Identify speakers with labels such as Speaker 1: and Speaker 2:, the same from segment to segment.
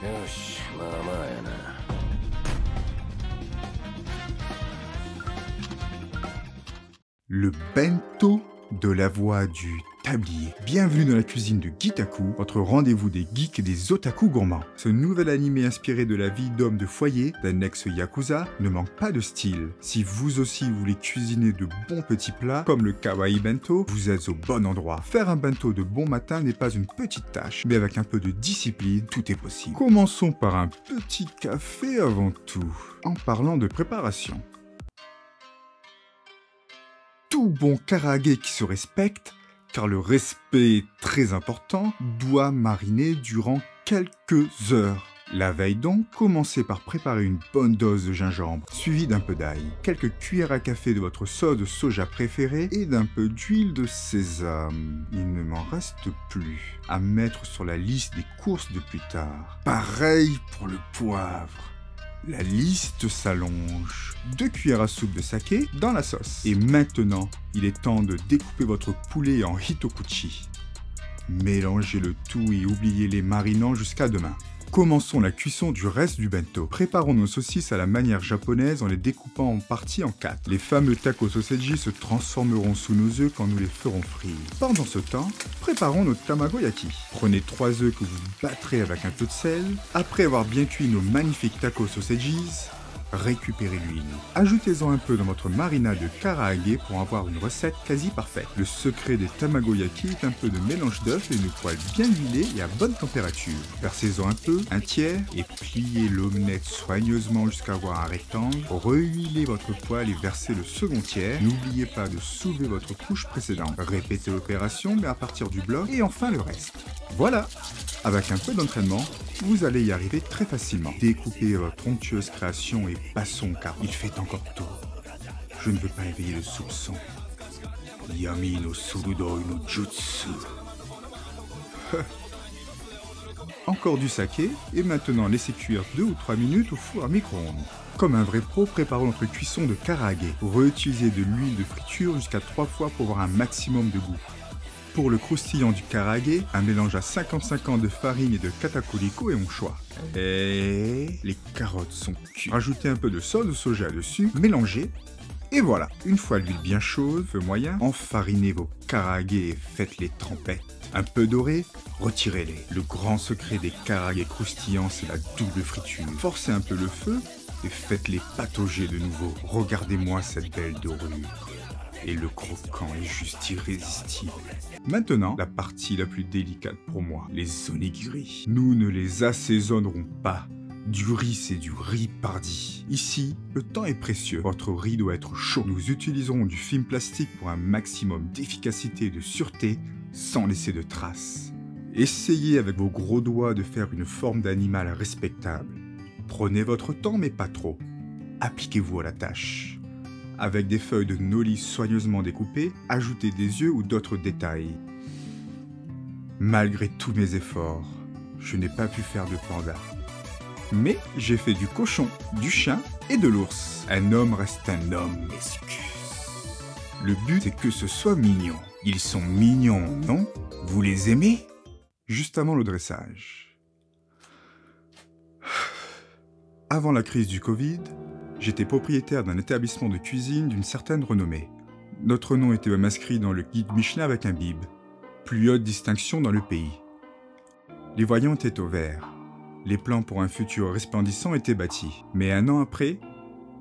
Speaker 1: よし、まあまあやな。
Speaker 2: Le bento de la voix du tablier. Bienvenue dans la cuisine de Gitaku, votre rendez-vous des geeks et des otaku gourmands. Ce nouvel animé inspiré de la vie d'homme de foyer, d'un ex-yakuza, ne manque pas de style. Si vous aussi voulez cuisiner de bons petits plats, comme le kawaii bento, vous êtes au bon endroit. Faire un bento de bon matin n'est pas une petite tâche, mais avec un peu de discipline, tout est possible. Commençons par un petit café avant tout, en parlant de préparation. Tout bon karaage qui se respecte, car le respect est très important, doit mariner durant quelques heures. La veille donc, commencez par préparer une bonne dose de gingembre, suivie d'un peu d'ail, quelques cuillères à café de votre sauce de soja préférée et d'un peu d'huile de sésame. Il ne m'en reste plus à mettre sur la liste des courses de plus tard. Pareil pour le poivre. La liste s'allonge. 2 cuillères à soupe de saké dans la sauce. Et maintenant, il est temps de découper votre poulet en hitokuchi. Mélangez le tout et oubliez les marinants jusqu'à demain. Commençons la cuisson du reste du bento. Préparons nos saucisses à la manière japonaise en les découpant en parties en 4. Les fameux tacos sausages se transformeront sous nos œufs quand nous les ferons frire. Pendant ce temps, préparons notre tamagoyaki. Prenez 3 œufs que vous battrez avec un peu de sel. Après avoir bien cuit nos magnifiques tacos sausages, récupérez l'huile. Ajoutez-en un peu dans votre marinade de karaage pour avoir une recette quasi parfaite. Le secret des tamagoyaki est un peu de mélange d'œufs et une poêle bien huilée et à bonne température. Versez-en un peu, un tiers, et pliez l'omelette soigneusement jusqu'à avoir un rectangle. Rehuilez votre poêle et versez le second tiers. N'oubliez pas de soulever votre couche précédente. Répétez l'opération mais à partir du bloc et enfin le reste. Voilà! Avec un peu d'entraînement, vous allez y arriver très facilement. Découpez votre onctueuse création et passons car il fait encore tôt. Je ne veux pas éveiller le soupçon. Yami no surudoi no jutsu. Encore du saké et maintenant laissez cuire 2 ou 3 minutes au four à micro-ondes. Comme un vrai pro, préparons notre cuisson de karaage. Réutilisez de l'huile de friture jusqu'à 3 fois pour avoir un maximum de goût. Pour le croustillant du karaage, un mélange à 50-50 de farine et de katakuriko est mon choix. Et les carottes sont cuites. Rajoutez un peu de sauce de soja dessus, mélangez. Et voilà, une fois l'huile bien chaude, feu moyen, enfarinez vos karaage et faites-les trempettes. Un peu dorés, retirez-les. Le grand secret des karaage croustillants, c'est la double friture. Forcez un peu le feu et faites-les patauger de nouveau. Regardez-moi cette belle dorure. Et le croquant est juste irrésistible. Maintenant, la partie la plus délicate pour moi, les onigiri. Nous ne les assaisonnerons pas. Du riz, c'est du riz pardi. Ici, le temps est précieux. Votre riz doit être chaud. Nous utiliserons du film plastique pour un maximum d'efficacité et de sûreté, sans laisser de traces. Essayez avec vos gros doigts de faire une forme d'animal respectable. Prenez votre temps, mais pas trop. Appliquez-vous à la tâche. Avec des feuilles de noli soigneusement découpées, ajoutez des yeux ou d'autres détails. Malgré tous mes efforts, je n'ai pas pu faire de panda. Mais j'ai fait du cochon, du chien et de l'ours. Un homme reste un homme, m'excuse. Le but c'est que ce soit mignon. Ils sont mignons, non? Vous les aimez? Juste avant le dressage. Avant la crise du Covid, j'étais propriétaire d'un établissement de cuisine d'une certaine renommée. Notre nom était même inscrit dans le guide Michelin avec un bib. Plus haute distinction dans le pays. Les voyants étaient au vert. Les plans pour un futur resplendissant étaient bâtis. Mais un an après,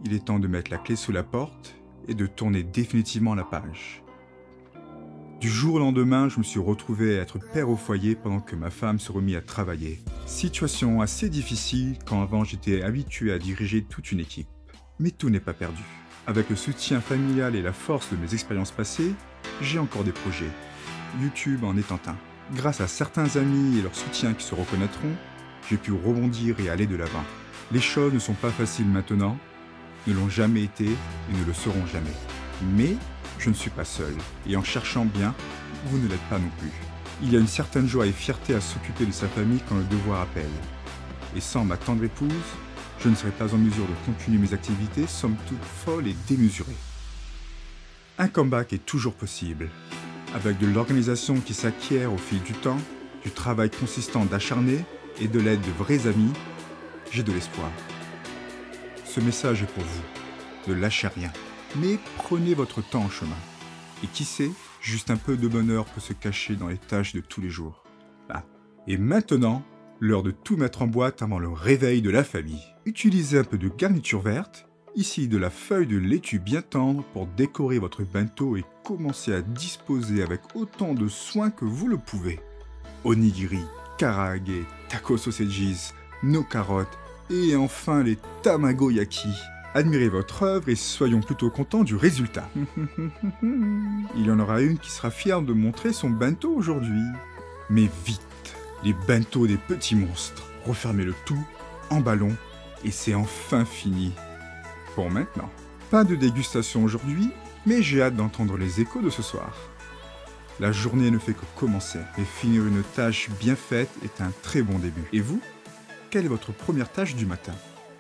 Speaker 2: il est temps de mettre la clé sous la porte et de tourner définitivement la page. Du jour au lendemain, je me suis retrouvé à être père au foyer pendant que ma femme se remit à travailler. Situation assez difficile quand avant j'étais habitué à diriger toute une équipe. Mais tout n'est pas perdu. Avec le soutien familial et la force de mes expériences passées, j'ai encore des projets. YouTube en étant un. Grâce à certains amis et leur soutien qui se reconnaîtront, j'ai pu rebondir et aller de l'avant. Les choses ne sont pas faciles maintenant, ne l'ont jamais été et ne le seront jamais. Mais je ne suis pas seul, et en cherchant bien, vous ne l'êtes pas non plus. Il y a une certaine joie et fierté à s'occuper de sa famille quand le devoir appelle. Et sans ma tendre épouse, je ne serais pas en mesure de continuer mes activités, somme toute folles et démesurées. Un comeback est toujours possible. Avec de l'organisation qui s'acquiert au fil du temps, du travail consistant d'acharné, et de l'aide de vrais amis, j'ai de l'espoir. Ce message est pour vous. Ne lâchez rien. Mais prenez votre temps en chemin. Et qui sait, juste un peu de bonheur peut se cacher dans les tâches de tous les jours. Ah. Et maintenant, l'heure de tout mettre en boîte avant le réveil de la famille. Utilisez un peu de garniture verte, ici de la feuille de laitue bien tendre pour décorer votre bento et commencer à disposer avec autant de soin que vous le pouvez. Onigiri, karaage, taco sausages, nos carottes et enfin les tamagoyaki. Admirez votre œuvre et soyons plutôt contents du résultat. Il y en aura une qui sera fière de montrer son bento aujourd'hui. Mais vite, les bentos des petits monstres. Refermez le tout, emballons, et c'est enfin fini. Pour maintenant. Pas de dégustation aujourd'hui, mais j'ai hâte d'entendre les échos de ce soir. La journée ne fait que commencer, et finir une tâche bien faite est un très bon début. Et vous, quelle est votre première tâche du matin ?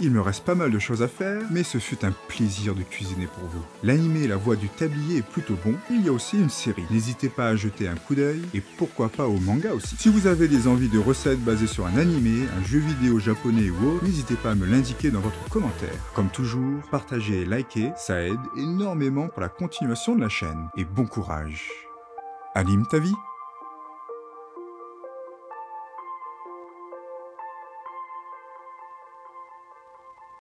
Speaker 2: Il me reste pas mal de choses à faire, mais ce fut un plaisir de cuisiner pour vous. L'animé et la voix du tablier est plutôt bon, il y a aussi une série. N'hésitez pas à jeter un coup d'œil, et pourquoi pas au manga aussi. Si vous avez des envies de recettes basées sur un animé, un jeu vidéo japonais ou autre, n'hésitez pas à me l'indiquer dans votre commentaire. Comme toujours, partagez et likez, ça aide énormément pour la continuation de la chaîne. Et bon courage. Anime ta vie!